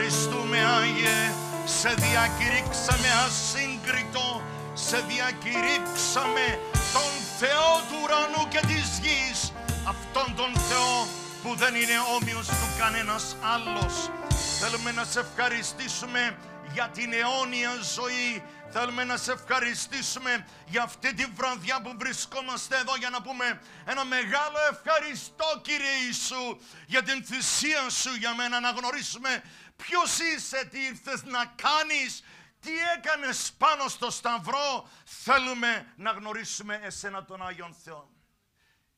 ευχαριστούμε Άγιε, σε διακηρύξαμε ασύγκριτο, σε διακηρύξαμε τον Θεό του ουρανού και της γης, αυτόν τον Θεό που δεν είναι όμοιος του κανένας άλλος. Θέλουμε να σε ευχαριστήσουμε για την αιώνια ζωή. Θέλουμε να σε ευχαριστήσουμε για αυτή τη βραδιά που βρισκόμαστε εδώ για να πούμε ένα μεγάλο ευχαριστώ Κύριε Ιησού για την θυσία Σου για μένα, να γνωρίσουμε ποιος είσαι, τι ήρθες να κάνεις, τι έκανες πάνω στο σταυρό. Θέλουμε να γνωρίσουμε εσένα τον Άγιον Θεό.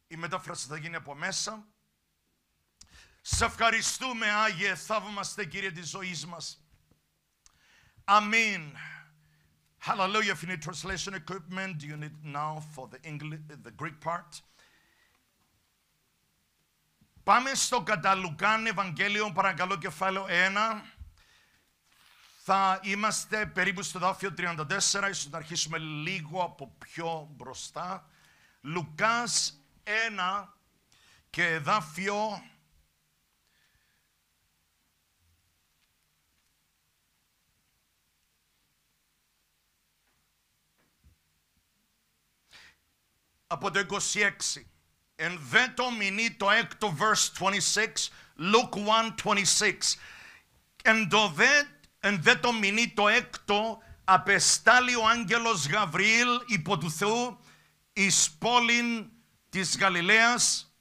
Η μετάφραση θα γίνει από μέσα. Σε ευχαριστούμε Άγιε, θαύμαστε Κύριε της ζωής μας. Αμήν. Hallelujah. If you need translation equipment, you need now for the English, the Greek part. Πάμε στο κατά Λουκάν Ευαγγέλιο, παρακαλώ, κεφάλαιο 1. Θα είμαστε περίπου στο δάφιο 34, ίσως να αρχίσουμε λίγο από πιο μπροστά. Λουκάς 1 και δάφιο 26. Εν δε το μηνύ το έκτο verse 26, Luke 1:26. Εν δε το μηνύ το έκτο απεστάλλει ο άγγελος Γαβριήλ υπό του Θεού εις πόλην της Γαλιλαίας,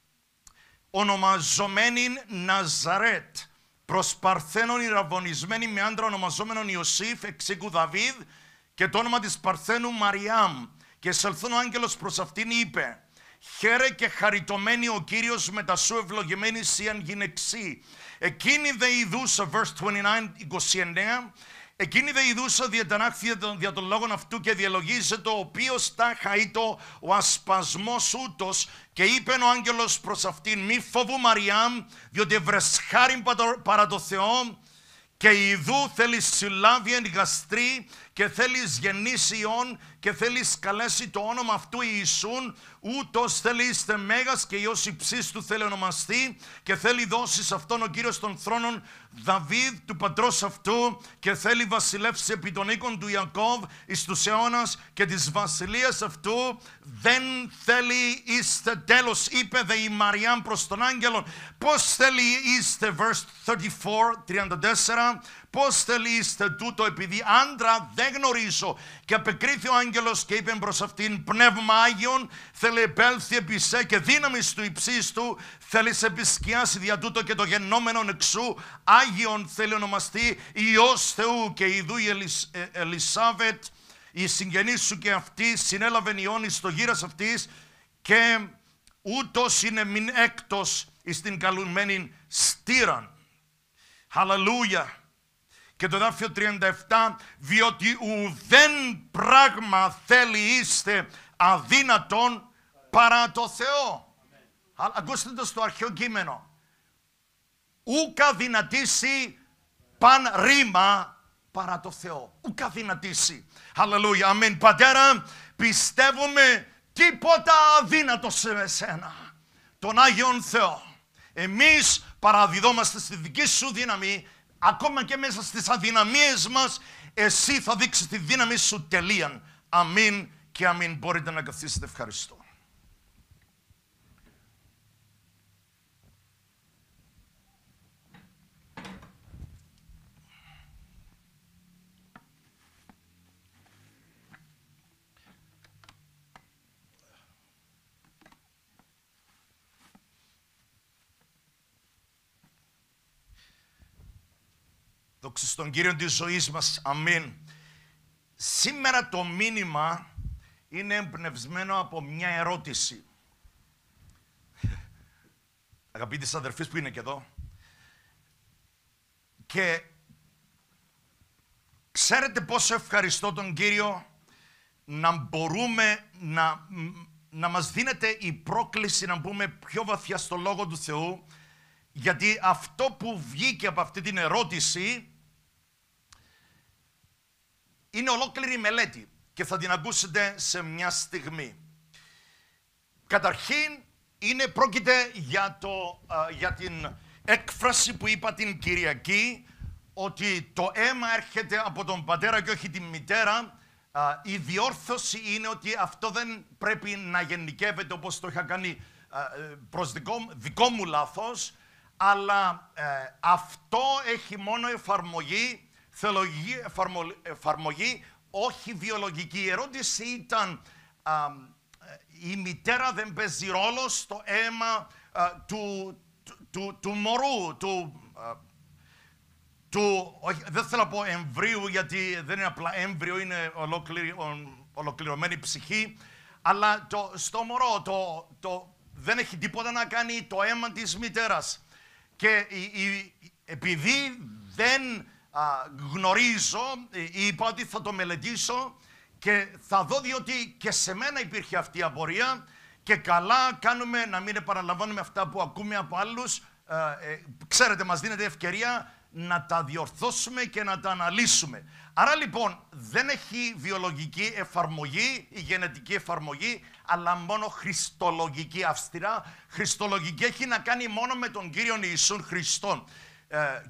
ονομαζομένην Ναζαρέτ, προς Παρθένων ηραβωνισμένη με άντρα ονομαζόμενον Ιωσήφ εξ οίκου Δαβίδ, και το όνομα της Παρθένου Μαριάμ. Και εισελθών ο άγγελος προς αυτήν είπε: χαίρε και χαριτωμένη ο Κύριος με τα σου ευλογημένη σίαν γυναιξή. Εκείνη δε ειδούσα, verse 29, εκείνη δε ειδούσα διατανάχθη δια των λόγων αυτού και διαλογίζεται, ο οποίος τάχα ήτο ο ασπασμός ούτος, και είπεν ο άγγελος προς αυτήν: μη φοβού Μαριάμ, διότι ευρεσχάριν παρά το Θεό, και ειδού θέλεις συλλάβει εν γαστρή και θέλεις γεννήσει Υιόν και θέλεις καλέσει το όνομα αυτού Ιησούν, ούτως θέλει είστε μέγας και Υιός υψίστου του θέλει ονομαστεί, και θέλει δώσεις αυτόν ο Κύριος των θρόνων Δαβίδ του πατρός αυτού, και θέλει βασιλεύσει επί των οίκων του Ιακώβ εις τους αιώνας, και της βασιλείας αυτού δεν θέλει είστε τέλος. Είπε δε η Μαριάμ προς τον άγγελον: πώς θέλει είστε, verse 34, πώς θέλει είστε τούτο, επειδή άντρα δεν γνωρίζω. Και απεκρίθη ο άγγελος και είπε προς αυτήν: πνεύμα Άγιον θέλει επέλθει επί σε, και δύναμις του υψίστου θέλει σε επισκιάσει δια τούτο, και το γεννόμενον εξού Άγιον θέλει ονομαστεί Υιός Θεού. Και ειδού η Ελισάβετ η συγγενής σου και αυτή συνέλαβεν Υιόν εις το γύρας αυτής, και ούτως είναι μην έκτος εις την καλουμένη στήραν. Χαλαλούια. Και το δάφιο 37, διότι ουδέν πράγμα θέλει είστε αδύνατον παρά το Θεό. Ακούστε το στο αρχαίο κείμενο. Ούκα δυνατήσει παν ρήμα παρά το Θεό. Ούκα δυνατήσει. Χαλαλούια. Αμήν. Πατέρα, πιστεύουμε τίποτα αδύνατο σε εσένα, τον Άγιον Θεό. Εμείς παραδιδόμαστε στη δική σου δύναμη. Ακόμα και μέσα στις αδυναμίες μας, εσύ θα δείξεις τη δύναμη σου τελείαν. Αμήν και αμήν. Μπορείτε να καθίσετε. Ευχαριστώ. Δόξα στον Κύριο της ζωής μας. Αμήν. Σήμερα το μήνυμα είναι εμπνευσμένο από μια ερώτηση. Αγαπητοί αδερφείς που είναι και εδώ. Και ξέρετε πόσο ευχαριστώ τον Κύριο να μπορούμε να μας δίνεται η πρόκληση να μπούμε πιο βαθιά στο Λόγο του Θεού, γιατί αυτό που βγήκε από αυτή την ερώτηση είναι ολόκληρη μελέτη και θα την ακούσετε σε μια στιγμή. Καταρχήν, πρόκειται για την έκφραση που είπα την Κυριακή, ότι το αίμα έρχεται από τον πατέρα και όχι τη μητέρα, η διόρθωση είναι ότι αυτό δεν πρέπει να γενικεύεται όπως το είχα κάνει προς δικό μου λάθος, αλλά αυτό έχει μόνο εφαρμογή, θεολογική εφαρμογή, όχι βιολογική. Η ερώτηση ήταν, η μητέρα δεν παίζει ρόλο στο αίμα του μωρού, δεν θέλω να πω εμβρίου, γιατί δεν είναι απλά έμβριο, είναι ολοκληρωμένη ψυχή, αλλά στο μωρό δεν έχει τίποτα να κάνει το αίμα της μητέρας. Και επειδή δεν γνωρίζω, είπα ότι θα το μελετήσω και θα δω, διότι και σε μένα υπήρχε αυτή η απορία και καλά κάνουμε να μην επαναλαμβάνουμε αυτά που ακούμε από άλλους. Ξέρετε, μας δίνεται ευκαιρία να τα διορθώσουμε και να τα αναλύσουμε. Άρα λοιπόν δεν έχει βιολογική εφαρμογή, η γενετική εφαρμογή, αλλά μόνο χριστολογική, αυστηρά χριστολογική. Έχει να κάνει μόνο με τον Κύριον Ιησούν Χριστόν.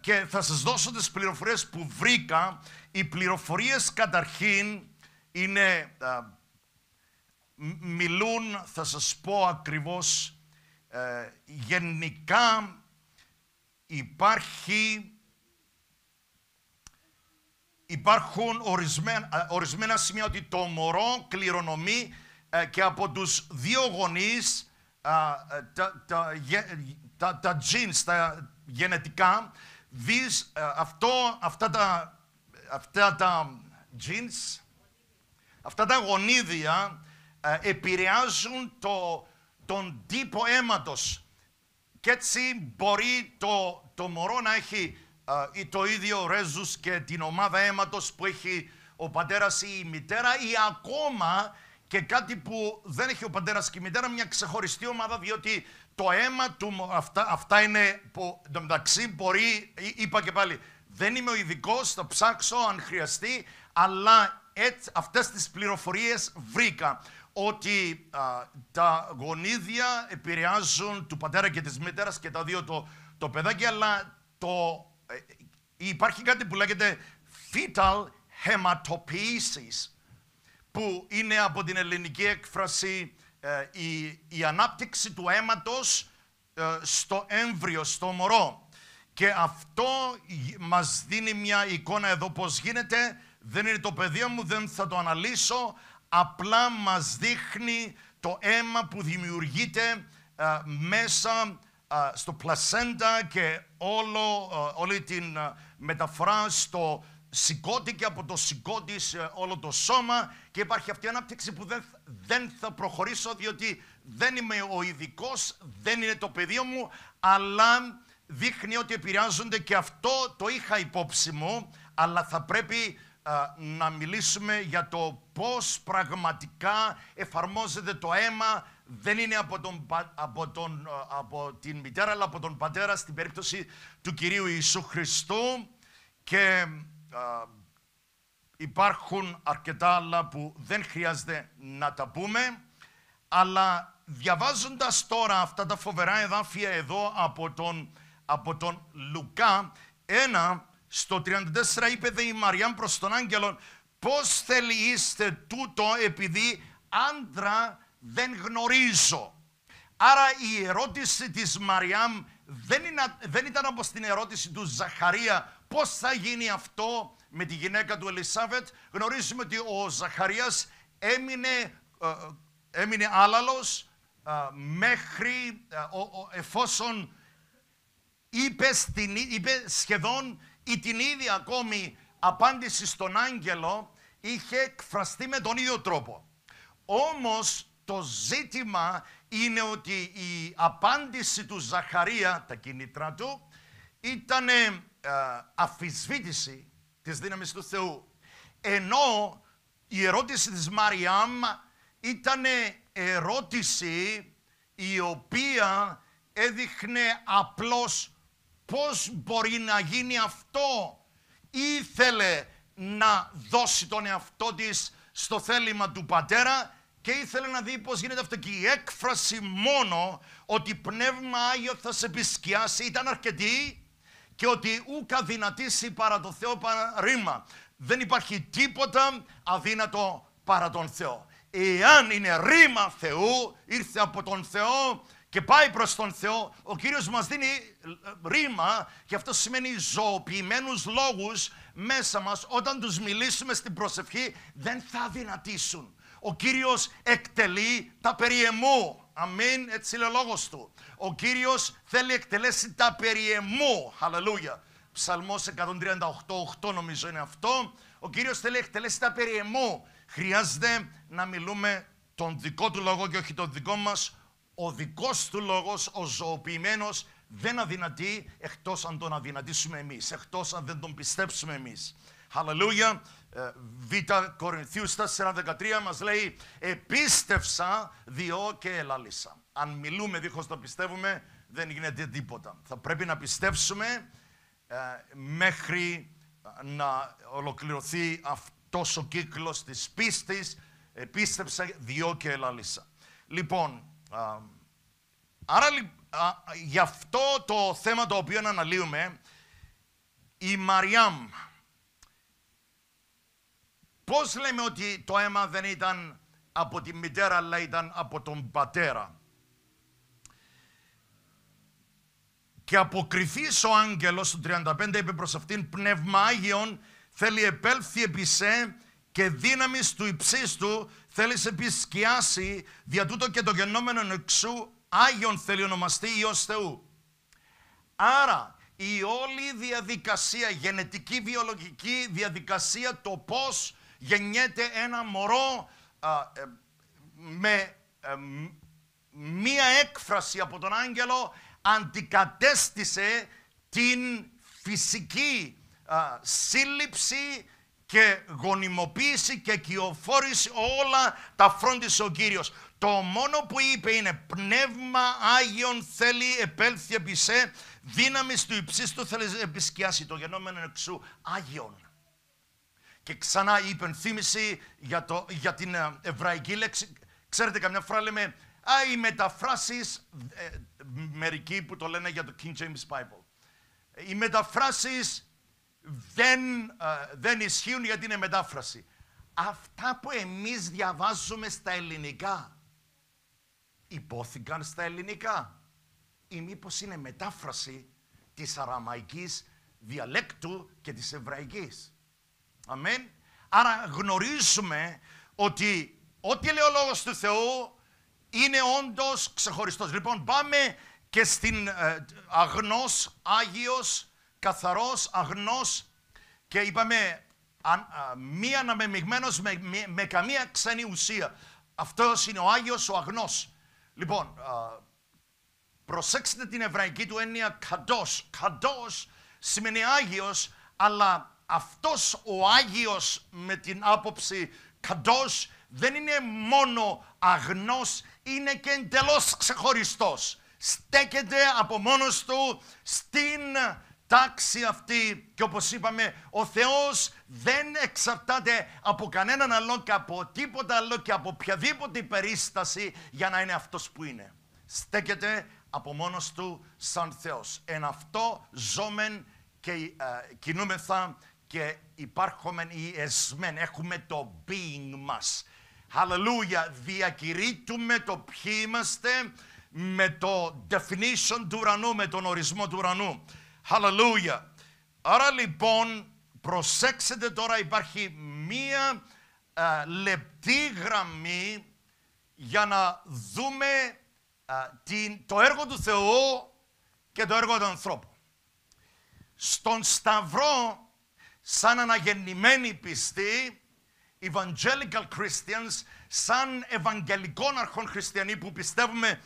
Και θα σας δώσω τις πληροφορίες που βρήκα. Οι πληροφορίες καταρχήν είναι, μιλούν, θα σας πω ακριβώς, γενικά υπάρχουν ορισμένα σημεία ότι το μωρό κληρονομεί και από τους δύο γονείς τα genes, τα γενετικά. Αυτά τα genes, αυτά τα γονίδια επηρεάζουν τον τύπο αίματος. Και έτσι μπορεί το μωρό να έχει το ίδιο ρέζους και την ομάδα αίματος που έχει ο πατέρας ή η μητέρα, ή ακόμα και κάτι που δεν έχει ο πατέρας και η μητέρα, μια ξεχωριστή ομάδα, διότι το αίμα του, αυτά είναι που μεταξύ μπορεί, είπα και πάλι, δεν είμαι ο ειδικός, θα ψάξω αν χρειαστεί, αλλά αυτές τις πληροφορίες βρήκα, ότι τα γονίδια επηρεάζουν του πατέρα και της μητέρας και τα δύο το παιδάκι, αλλά υπάρχει κάτι που λέγεται fetal hematopoiesis, που είναι από την ελληνική έκφραση η ανάπτυξη του αίματος στο έμβριο, στο μωρό. Και αυτό μας δίνει μια εικόνα εδώ πώς γίνεται. Δεν είναι το πεδίο μου, δεν θα το αναλύσω. Απλά μας δείχνει το αίμα που δημιουργείται μέσα στο πλασέντα και όλη την μεταφορά στο σηκώτη και από το σηκώτη σε όλο το σώμα, και υπάρχει αυτή η ανάπτυξη που δεν θα προχωρήσω, διότι δεν είμαι ο ειδικός, δεν είναι το πεδίο μου, αλλά δείχνει ότι επηρεάζονται, και αυτό το είχα υπόψη μου, αλλά θα πρέπει να μιλήσουμε για το πώς πραγματικά εφαρμόζεται το αίμα. Δεν είναι από την μητέρα, αλλά από τον πατέρα στην περίπτωση του Κυρίου Ιησού Χριστού. Και υπάρχουν αρκετά άλλα που δεν χρειάζεται να τα πούμε, αλλά διαβάζοντας τώρα αυτά τα φοβερά εδάφια εδώ από τον Λουκά 1, στο 34 είπε δε η Μαριάμ προς τον άγγελον, πώς θελείστε τούτο επειδή άντρα δεν γνωρίζω. Άρα η ερώτηση της Μαριάμ δεν ήταν όπως την ερώτηση του Ζαχαρία, πώς θα γίνει αυτό με τη γυναίκα του Ελισάβετ. Γνωρίζουμε ότι ο Ζαχαρίας έμεινε άλαλος μέχρι εφόσον είπε σχεδόν ή την ίδια ακόμη απάντηση στον άγγελο είχε εκφραστεί με τον ίδιο τρόπο. Όμως το ζήτημα είναι ότι η απάντηση του Ζαχαρία, τα κίνητρα του, ήταν αφισβήτηση της δύναμης του Θεού. Ενώ η ερώτηση της Μαριάμ ήταν ερώτηση η οποία έδειχνε απλώς πώς μπορεί να γίνει αυτό. Ήθελε να δώσει τον εαυτό της στο θέλημα του πατέρα και ήθελε να δει πώς γίνεται αυτό. Και η έκφραση μόνο ότι Πνεύμα Άγιο θα σε επισκιάσει ήταν αρκετή, και ότι ούκα δυνατήσει παρά το Θεό ρήμα. Δεν υπάρχει τίποτα αδύνατο παρά τον Θεό. Εάν είναι ρήμα Θεού, ήρθε από τον Θεό και πάει προς τον Θεό, ο Κύριος μας δίνει ρήμα και αυτό σημαίνει ζωοποιημένους λόγους μέσα μας. Όταν τους μιλήσουμε στην προσευχή δεν θα αδυνατήσουν. Ο Κύριος εκτελεί τα περί εμού. Αμήν, έτσι λέει ο λόγος του. Ο Κύριος θέλει εκτελέσει τα περί εμού. Χαλελούια. Ψαλμός 138:8 νομίζω είναι αυτό. Ο Κύριος θέλει εκτελέσει τα περί εμού. Χρειάζεται να μιλούμε τον δικό του λόγο και όχι τον δικό μας. Ο δικός του λόγος, ο ζωοποιημένος, δεν αδυνατεί εκτός αν τον αδυνατήσουμε εμείς, εκτός αν δεν τον πιστέψουμε εμείς. Χαλελούια. Β Κορινθίους 4:13 μας λέει «Επίστευσα διό και ελάλησα». Αν μιλούμε δίχως να πιστεύουμε δεν γίνεται τίποτα. Θα πρέπει να πιστέψουμε μέχρι να ολοκληρωθεί αυτός ο κύκλος της πίστης. Επίστευσα διό και ελάλησα. Λοιπόν, άρα γι' αυτό το θέμα το οποίο αναλύουμε, η Μαριάμ, πώς λέμε ότι το αίμα δεν ήταν από τη μητέρα, αλλά ήταν από τον πατέρα. Και αποκριθείς ο άγγελος του 35 είπε προς αυτήν, πνεύμα Άγιον θέλει επέλθει επί σε και δύναμις του υψίστου θέλει σε επισκιάσει, δια τούτο και το γεννόμενον εξού Άγιον θέλει ονομαστεί Υιός Θεού. Άρα η όλη διαδικασία, γενετική βιολογική διαδικασία, το πώς γεννιέται ένα μωρό με μία έκφραση από τον άγγελο αντικατέστησε την φυσική σύλληψη και γονιμοποίηση και κυοφόρηση, όλα τα φρόντισε ο Κύριος. Το μόνο που είπε είναι πνεύμα Άγιον θέλει επέλθει επί σε, δύναμις του υψίστου θέλει επισκιάσει, το γεννόμενο εξού Άγιον. Και ξανά η υπενθύμηση για την εβραϊκή λέξη. Ξέρετε, καμιά φορά λέμε οι μεταφράσεις, μερικοί που το λένε για το King James Bible. Οι μεταφράσεις δεν ισχύουν γιατί είναι μετάφραση. Αυτά που εμείς διαβάζουμε στα ελληνικά υπόθηκαν στα ελληνικά ή μήπως είναι μετάφραση της αραμαϊκής διαλέκτου και της εβραϊκής. Αμήν. Άρα γνωρίζουμε ότι ό,τι λέει ο Λόγος του Θεού είναι όντως ξεχωριστός. Λοιπόν, πάμε και στην αγνός, άγιος, καθαρός, αγνός και είπαμε μη αναμεμειγμένος με καμία ξένη ουσία. Αυτός είναι ο Άγιος, ο αγνός. Λοιπόν, προσέξτε την εβραϊκή του έννοια καντός. Καντός σημαίνει Άγιος, αλλά αυτός ο Άγιος με την άποψη καντός δεν είναι μόνο αγνός, είναι και εντελώς ξεχωριστός. Στέκεται από μόνος του στην τάξη αυτή και όπως είπαμε ο Θεός δεν εξαρτάται από κανέναν άλλο και από τίποτα άλλο και από οποιαδήποτε περίσταση για να είναι αυτός που είναι. Στέκεται από μόνος του σαν Θεός. Εν αυτό ζώμεν και κινούμεθα και υπάρχομεν ή εσμέν. Έχουμε το being μας. Hallelujah. Διακηρύττουμε το ποιοι είμαστε με το definition του ουρανού, με τον ορισμό του ουρανού. Hallelujah. Άρα λοιπόν προσέξτε τώρα, υπάρχει μία λεπτή γραμμή για να δούμε το έργο του Θεού και το έργο του ανθρώπου. Στον Σταυρό, σαν αναγεννημένοι πιστοί, evangelical Christians, σαν ευαγγελικών αρχών χριστιανοί που πιστεύουμε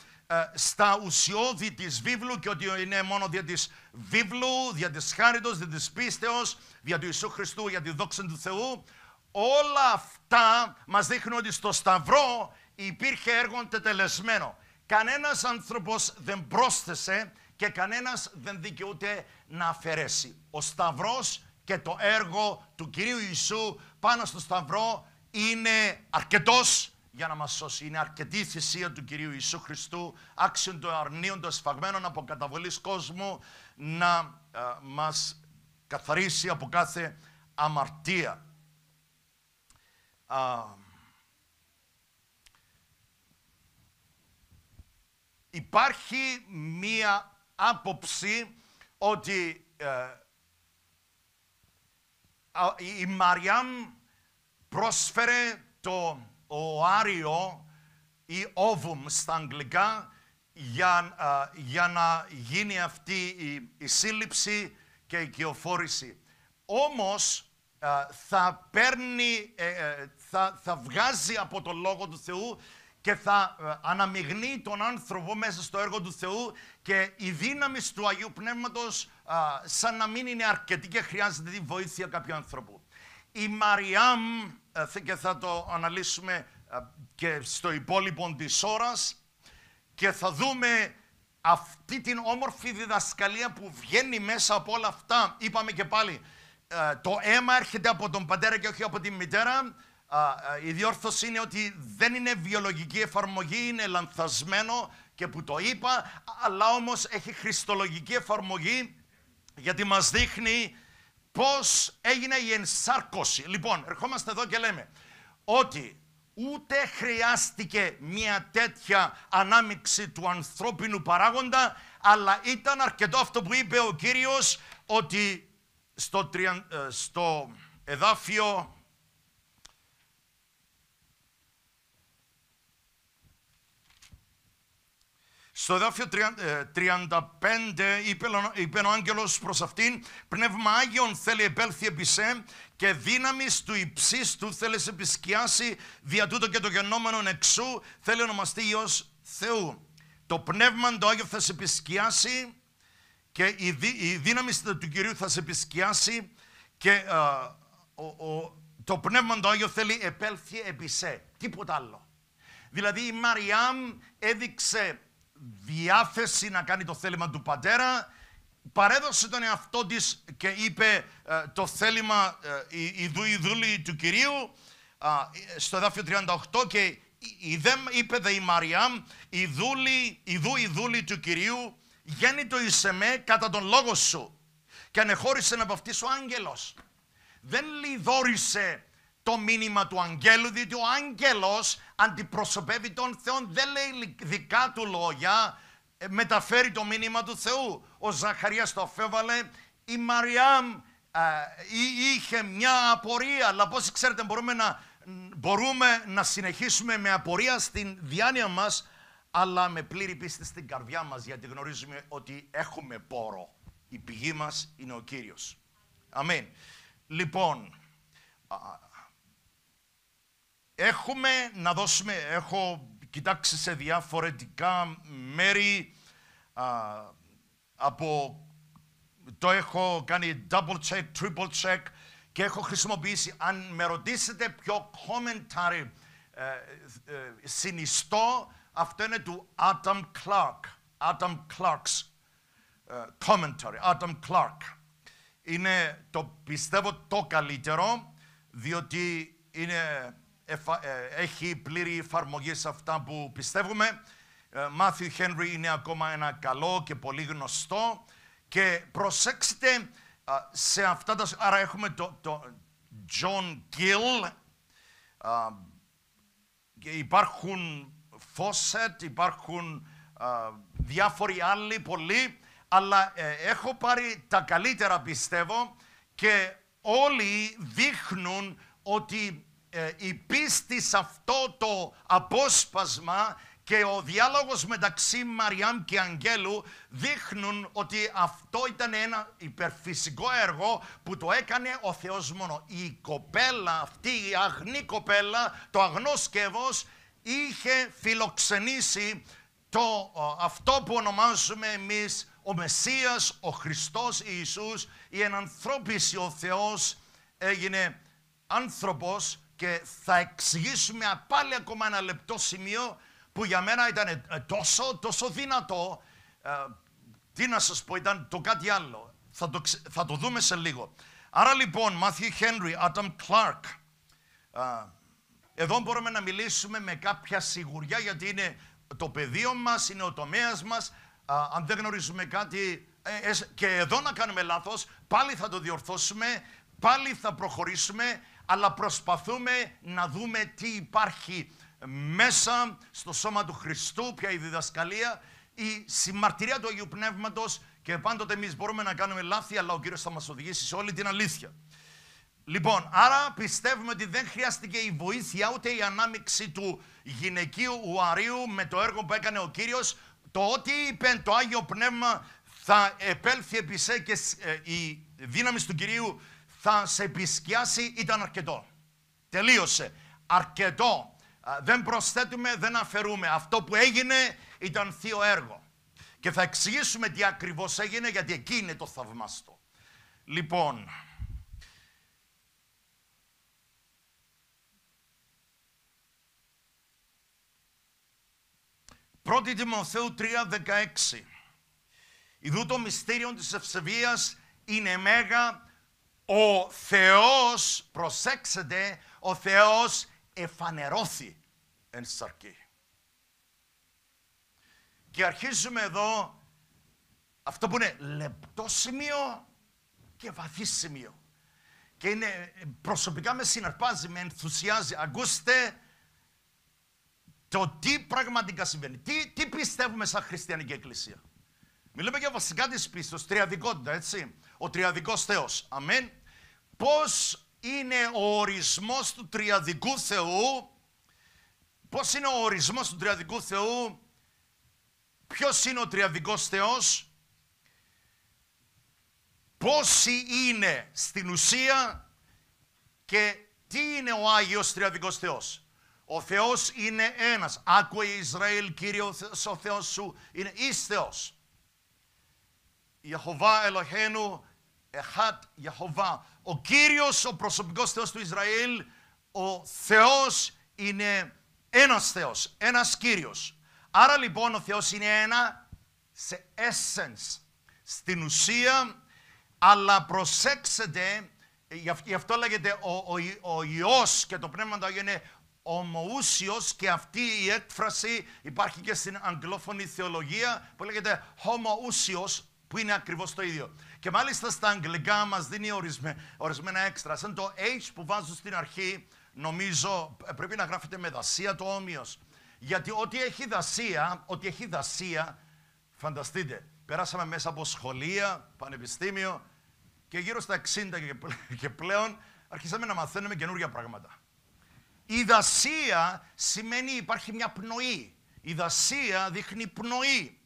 στα ουσιώδη της βίβλου και ότι είναι μόνο δια της βίβλου, δια της χάριτος, δια της πίστεως, δια του Ιησού Χριστού, για τη δόξα του Θεού, όλα αυτά μας δείχνουν ότι στο Σταυρό υπήρχε έργο τετελεσμένο. Κανένας άνθρωπος δεν πρόσθεσε και κανένας δεν δικαιούται να αφαιρέσει. Ο Σταυρός και το έργο του Κυρίου Ιησού πάνω στο Σταυρό είναι αρκετός, για να μας σώσει. Είναι αρκετή η θυσία του Κυρίου Ιησού Χριστού, άξιον των αρνίων των σφαγμένων από καταβολής κόσμου, να μας καθαρίσει από κάθε αμαρτία. Υπάρχει μία άποψη ότι η Μαριάμ πρόσφερε το οάριο ή όβουμ στα αγγλικά για να γίνει αυτή η σύλληψη και η οικειοφόρηση. Όμως θα βγάζει από το Λόγο του Θεού και θα αναμειγνύει τον άνθρωπο μέσα στο έργο του Θεού, και η δύναμη του Αγίου Πνεύματος σαν να μην είναι αρκετή και χρειάζεται τη βοήθεια κάποιου άνθρωπου. Η Μαριάμ, και θα το αναλύσουμε και στο υπόλοιπο της ώρας, και θα δούμε αυτή την όμορφη διδασκαλία που βγαίνει μέσα από όλα αυτά. Είπαμε και πάλι, το αίμα έρχεται από τον πατέρα και όχι από τη μητέρα. Η διόρθωση είναι ότι δεν είναι βιολογική εφαρμογή, είναι λανθασμένο και που το είπα, αλλά όμως έχει χριστολογική εφαρμογή, γιατί μας δείχνει πώς έγινε η ενσάρκωση. Λοιπόν, ερχόμαστε εδώ και λέμε ότι ούτε χρειάστηκε μια τέτοια ανάμειξη του ανθρώπινου παράγοντα, αλλά ήταν αρκετό αυτό που είπε ο Κύριος, ότι στο εδάφιο στο εδάφιο 35 είπε ο άγγελος προς αυτήν, πνεύμα Άγιον θέλει επέλθει επί σε, και δύναμις του υψίστου θέλει σε επισκιάσει, δια τούτο και το γεννόμενον εξού θέλει ονομαστεί Υιός Θεού. Το πνεύμα το Άγιο θα σε επισκιάσει και η δύναμη του Κυρίου θα σε επισκιάσει, και το πνεύμα το Άγιο θέλει επέλθει επί σε. Τίποτα άλλο. Δηλαδή η Μαριάμ έδειξε διάθεση να κάνει το θέλημα του πατέρα, παρέδωσε τον εαυτό της και είπε το θέλημα ιδού η δούλη του Κυρίου, στο εδάφιο 38, και είπε δε η Μαριάμ, ιδού η δούλη του Κυρίου, γέννητο εις εμέ κατά τον λόγο σου, και ανεχώρησε από αυτής ο άγγελος. Δεν λιδόρισε το μήνυμα του αγγέλου, διότι ο άγγελος αντιπροσωπεύει τον Θεό, δεν λέει δικά του λόγια, μεταφέρει το μήνυμα του Θεού. Ο Ζαχαρίας το αφέβαλε, η Μαριάμ είχε μια απορία, αλλά πώς ξέρετε μπορούμε να συνεχίσουμε με απορία στην διάνοια μας, αλλά με πλήρη πίστη στην καρδιά μας, γιατί γνωρίζουμε ότι έχουμε πόρο. Η πηγή μας είναι ο Κύριος. Αμήν. Λοιπόν, έχω κοιτάξει σε διαφορετικά μέρη, το έχω κάνει double check, triple check, και έχω χρησιμοποιήσει, αν με ρωτήσετε ποιο commentary συνιστώ, αυτό είναι του Adam Clark's commentary, Adam Clark. Είναι, πιστεύω, το καλύτερο, διότι έχει πλήρη εφαρμογή σε αυτά που πιστεύουμε. Matthew Henry είναι ακόμα ένα καλό και πολύ γνωστό, και προσέξτε σε αυτά τα... Άρα έχουμε το John Gill, και υπάρχουν Fawcett, υπάρχουν διάφοροι άλλοι πολλοί, αλλά έχω πάρει τα καλύτερα, πιστεύω, και όλοι δείχνουν ότι η πίστη σε αυτό το απόσπασμα και ο διάλογος μεταξύ Μαριάμ και Αγγέλου δείχνουν ότι αυτό ήταν ένα υπερφυσικό έργο που το έκανε ο Θεός μόνο. Η κοπέλα αυτή, η αγνή κοπέλα, το αγνό σκεύος, είχε φιλοξενήσει αυτό που ονομάζουμε εμείς ο Μεσσίας, ο Χριστός Ιησούς, η ενανθρώπιση. Ο Θεός έγινε άνθρωπος, και θα εξηγήσουμε πάλι ακόμα ένα λεπτό σημείο που για μένα ήταν τόσο δυνατό. Τι να σας πω, ήταν το κάτι άλλο. Θα το δούμε σε λίγο. Άρα λοιπόν, Matthew Henry, Adam Clark, εδώ μπορούμε να μιλήσουμε με κάποια σιγουριά, γιατί είναι το πεδίο μας, είναι ο τομέας μας. Αν δεν γνωρίζουμε κάτι και εδώ να κάνουμε λάθος, πάλι θα το διορθώσουμε, πάλι θα προχωρήσουμε, αλλά προσπαθούμε να δούμε τι υπάρχει μέσα στο σώμα του Χριστού, ποια η διδασκαλία, η συμμαρτυρία του Αγίου Πνεύματος, και πάντοτε εμείς μπορούμε να κάνουμε λάθη, αλλά ο Κύριος θα μας οδηγήσει σε όλη την αλήθεια. Λοιπόν, άρα πιστεύουμε ότι δεν χρειάστηκε η βοήθεια ούτε η ανάμειξη του γυναικείου ουαρίου με το έργο που έκανε ο Κύριος. Το ότι είπε το Άγιο Πνεύμα θα επέλθει επί σε και η δύναμη του Κυρίου θα σε επισκιάσει ήταν αρκετό. Τελείωσε. Αρκετό. Δεν προσθέτουμε, δεν αφαιρούμε. Αυτό που έγινε ήταν θείο έργο. Και θα εξηγήσουμε τι ακριβώς έγινε, γιατί εκεί είναι το θαυμάστο. Λοιπόν, 1 Τιμοθέου 3:16. Ιδού το μυστήριο της ευσεβίας είναι μέγα, ο Θεός, προσέξτε, ο Θεός εφανερώθη εν σαρκή. Και αρχίζουμε εδώ αυτό που είναι λεπτό σημείο και βαθύ σημείο. Και είναι, προσωπικά με συναρπάζει, με ενθουσιάζει. Ακούστε το τι πραγματικά συμβαίνει. Τι πιστεύουμε σαν χριστιανική εκκλησία. Μιλούμε για βασικά της πίστης, τριαδικότητα, έτσι. Ο τριαδικός Θεός. Αμήν. Πώς είναι ο ορισμός του τριαδικού Θεού. Πώς είναι ο ορισμός του τριαδικού Θεού. Ποιος είναι ο τριαδικός Θεός. Πόσοι είναι στην ουσία και τι είναι ο Άγιος Τριαδικός Θεός. Ο Θεός είναι ένας. Άκουε Ισραήλ, Κύριος ο Θεός σου είναι εις Θεός. Ιεχωβά Ελοχένου, Εχάτ Ιεχωβά. Ο Κύριος, ο προσωπικός Θεός του Ισραήλ, ο Θεός είναι ένας Θεός, ένας Κύριος. Άρα λοιπόν ο Θεός είναι ένα σε essence, στην ουσία, αλλά προσέξτε, γι' αυτό λέγεται ο Υιός και το Πνεύμα του Άγιο είναι ομοούσιος, και αυτή η έκφραση υπάρχει και στην αγγλόφωνη θεολογία που λέγεται homoousios, που είναι ακριβώς το ίδιο. Και μάλιστα στα αγγλικά μας δίνει ορισμένα έξτρα. Σαν το H που βάζω στην αρχή, νομίζω πρέπει να γράφεται με δασία το όμοιος. Γιατί ό,τι έχει δασία, φανταστείτε, πέρασαμε μέσα από σχολεία, πανεπιστήμιο και γύρω στα 60 και πλέον αρχίσαμε να μαθαίνουμε καινούργια πράγματα. Η δασία σημαίνει υπάρχει μια πνοή. Η δασία δείχνει πνοή.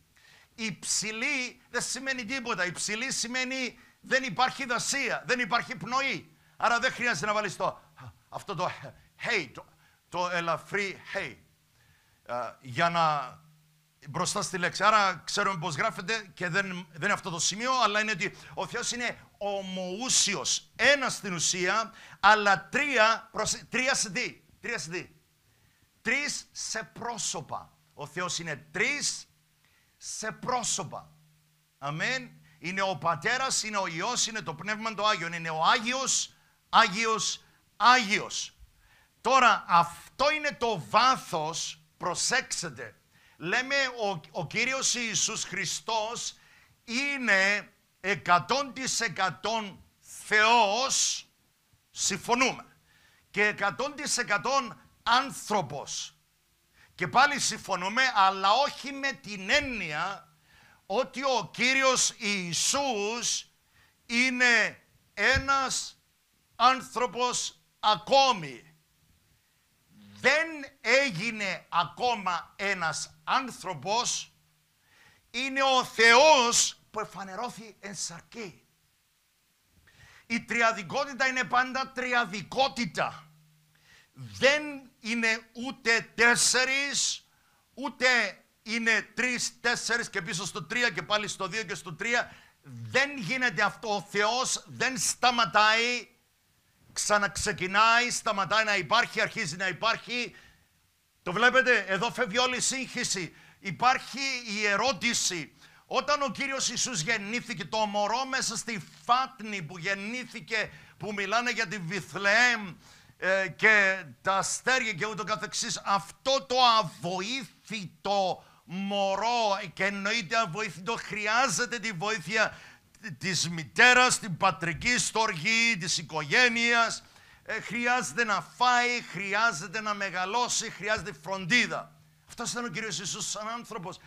Η ψηλή δεν σημαίνει τίποτα. Η ψηλή σημαίνει δεν υπάρχει δασία, δεν υπάρχει πνοή. Άρα δεν χρειάζεται να βάλεις αυτό το hey, το ελαφρύ hey, για να μπροστά στη λέξη. Άρα ξέρουμε πώς γράφεται και δεν είναι αυτό το σημείο, αλλά είναι ότι ο Θεός είναι ομοούσιος. Ένα στην ουσία, αλλά τρία σε τι. Τρεις σε πρόσωπα. Ο Θεός είναι τρεις σε πρόσωπα. Αμήν. Είναι ο Πατέρας, είναι ο Υιός, είναι το Πνεύμα το Άγιο. Είναι ο Άγιος. Τώρα αυτό είναι το βάθος, προσέξτε. Λέμε ο Κύριος Ιησούς Χριστός είναι 100% Θεός, συμφωνούμε. Και 100% άνθρωπος. Και πάλι συμφωνούμε, αλλά όχι με την έννοια ότι ο Κύριος Ιησούς είναι ένας άνθρωπος ακόμη. Δεν έγινε ακόμα ένας άνθρωπος, είναι ο Θεός που εφανερώθη εν σαρκή. Η τριαδικότητα είναι πάντα τριαδικότητα. Δεν είναι ούτε 4, ούτε είναι 3-4 και πίσω στο 3 και πάλι στο 2 και στο 3. Δεν γίνεται αυτό. Ο Θεός δεν σταματάει, ξαναξεκινάει, σταματάει να υπάρχει, αρχίζει να υπάρχει. Το βλέπετε, εδώ φεύγει όλη η σύγχυση. Υπάρχει η ερώτηση. Όταν ο Κύριος Ιησούς γεννήθηκε, το μωρό μέσα στη φάτνη που γεννήθηκε, που μιλάνε για τη Βιθλεέμ, και τα αστέρια και ούτω καθεξής. Αυτό το αβοήθητο μωρό, και εννοείται αβοήθητο, χρειάζεται τη βοήθεια της μητέρας, την πατρική στοργή, της οικογένειας. Χρειάζεται να φάει, χρειάζεται να μεγαλώσει, χρειάζεται φροντίδα. Αυτός ήταν ο Κύριος Ιησούς σαν άνθρωπος.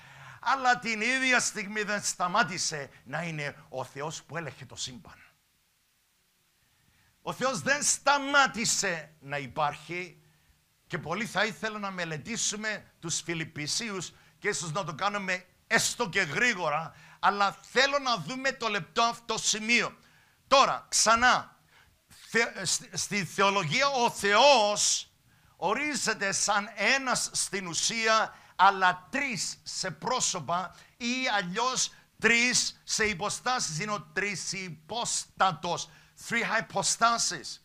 Αλλά την ίδια στιγμή δεν σταμάτησε να είναι ο Θεός που έλεγχε το σύμπαν. Ο Θεός δεν σταμάτησε να υπάρχει, και πολύ θα ήθελα να μελετήσουμε τους Φιλιππισίους και ίσως να το κάνουμε έστω και γρήγορα, αλλά θέλω να δούμε το λεπτό αυτό σημείο. Τώρα, ξανά, στη θεολογία ο Θεός ορίζεται σαν ένας στην ουσία, αλλά τρεις σε πρόσωπα, ή αλλιώς τρεις σε υποστάσεις. Είναι ο τρισυπόστατος. Three hypostasis.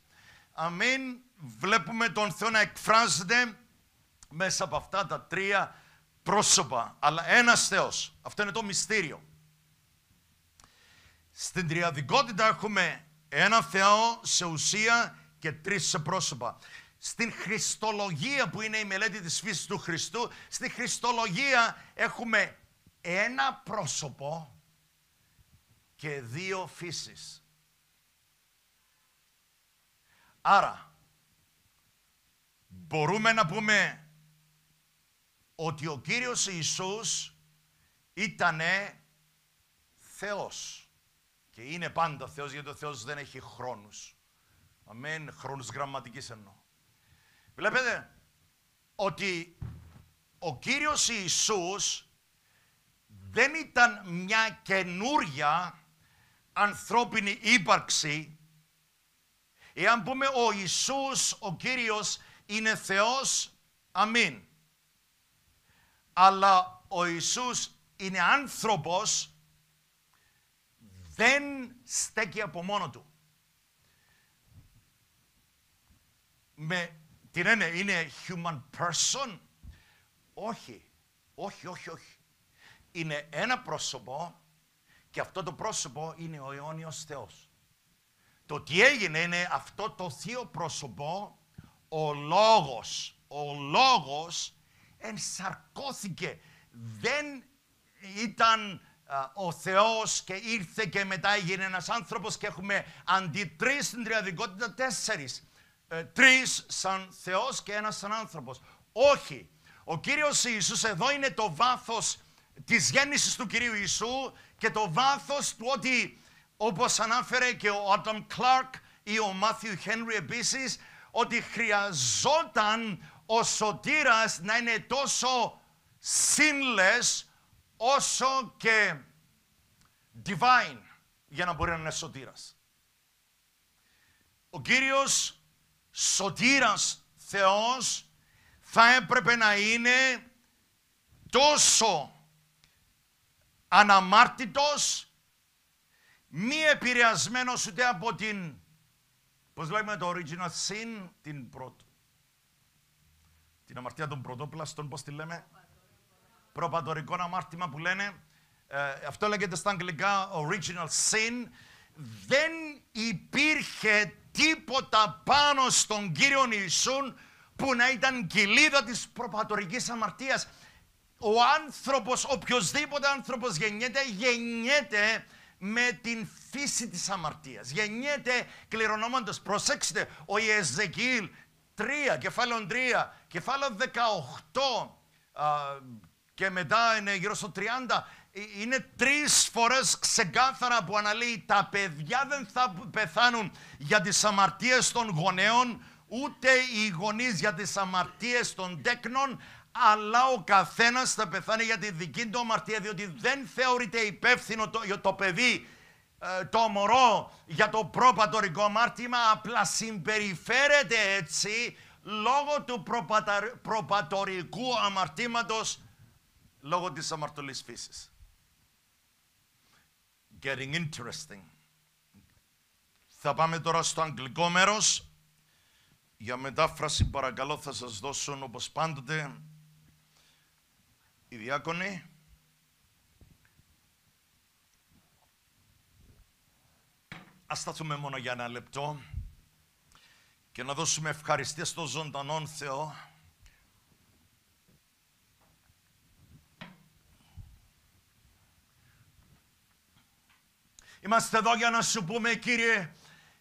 Αμήν. Βλέπουμε τον Θεό να εκφράζεται μέσα από αυτά τα τρία πρόσωπα. Αλλά ένας Θεός. Αυτό είναι το μυστήριο. Στην τριαδικότητα έχουμε ένα Θεό σε ουσία και τρεις σε πρόσωπα. Στην Χριστολογία, που είναι η μελέτη της φύσης του Χριστού, στη Χριστολογία έχουμε ένα πρόσωπο και δύο φύσεις. Άρα, μπορούμε να πούμε ότι ο Κύριος Ιησούς ήτανε Θεός. Και είναι πάντα Θεός, γιατί ο Θεός δεν έχει χρόνους. Αμέν, χρόνους γραμματικής εννοώ. Βλέπετε ότι ο Κύριος Ιησούς δεν ήταν μια καινούρια ανθρώπινη ύπαρξη. Εάν πούμε ο Ιησούς, ο Κύριος, είναι Θεός, αμήν. Αλλά ο Ιησούς είναι άνθρωπος, δεν στέκει από μόνο του. Τι λένε, είναι human person? Όχι, όχι, όχι, όχι. Είναι ένα πρόσωπο και αυτό το πρόσωπο είναι ο αιώνιος Θεός. Το τι έγινε είναι αυτό το θείο πρόσωπο, ο Λόγος ενσαρκώθηκε. Δεν ήταν ο Θεός και ήρθε και μετά έγινε ένας άνθρωπος και έχουμε αντί τρεις στην τριαδικότητα τέσσερις. Τρεις σαν Θεός και ένας σαν άνθρωπος. Όχι. Ο Κύριος Ιησούς, εδώ είναι το βάθος της γέννησης του Κυρίου Ιησού και το βάθος του ότι, όπως ανάφερε και ο Άνταμ Κλάρκ ή ο Μάθιου Χένρι επίσης, ότι χρειαζόταν ο σωτήρας να είναι τόσο sinless όσο και divine για να μπορεί να είναι σωτήρας. Ο Κύριος σωτήρας Θεός θα έπρεπε να είναι τόσο αναμάρτητος, μη επηρεασμένος ούτε από την, πώς λέμε, το original sin, την αμαρτία των πρωτόπλαστων, πώς τη λέμε, προπατορικό αμάρτημα που λένε, αυτό λέγεται στα αγγλικά original sin. Δεν υπήρχε τίποτα πάνω στον Κύριο Ιησούν που να ήταν κοιλίδα της προπατορικής αμαρτίας. Ο άνθρωπος, οποιοσδήποτε άνθρωπος γεννιέται με την φύση της αμαρτίας. Γεννιέται κληρονόμαντος. Προσέξτε, ο Ιεζεκιήλ 3, κεφάλαιο 3, κεφάλαιο 18 και μετά είναι γύρω στο 30, είναι 3 φορές ξεκάθαρα που αναλύει τα παιδιά δεν θα πεθάνουν για τις αμαρτίες των γονέων, ούτε οι γονείς για τις αμαρτίες των τέκνων, αλλά ο καθένας θα πεθάνει για τη δική του αμαρτία, διότι δεν θεωρείται υπεύθυνο το παιδί, το μωρό, για το προπατορικό αμάρτημα, απλά συμπεριφέρεται έτσι λόγω του προπατορικού αμαρτήματος, λόγω της αμαρτωλής φύσης. Getting interesting. Θα πάμε τώρα στο αγγλικό μέρος. Για μετάφραση παρακαλώ θα σας δώσουν όπως πάντοτε οι διάκονοι. Ας σταθούμε μόνο για ένα λεπτό και να δώσουμε ευχαριστίες στον ζωντανόν Θεό. Είμαστε εδώ για να σου πούμε, Κύριε,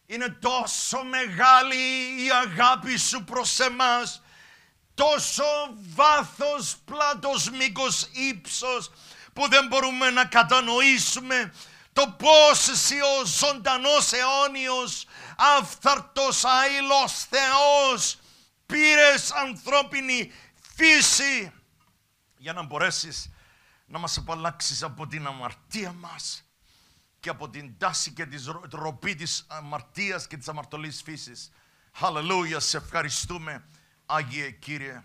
είναι τόσο μεγάλη η αγάπη σου προς εμάς, τόσο βάθος, πλάτος, μήκος, ύψος, που δεν μπορούμε να κατανοήσουμε το πώς εσύ ο ζωντανός αιώνιος, αυθαρτός, αείλος Θεός, πήρες ανθρώπινη φύση για να μπορέσεις να μας απαλλάξεις από την αμαρτία μας και από την τάση και τη ροπή της αμαρτίας και της αμαρτωλής φύσης. Χαλελούια, σε ευχαριστούμε, Άγιε Κύριε.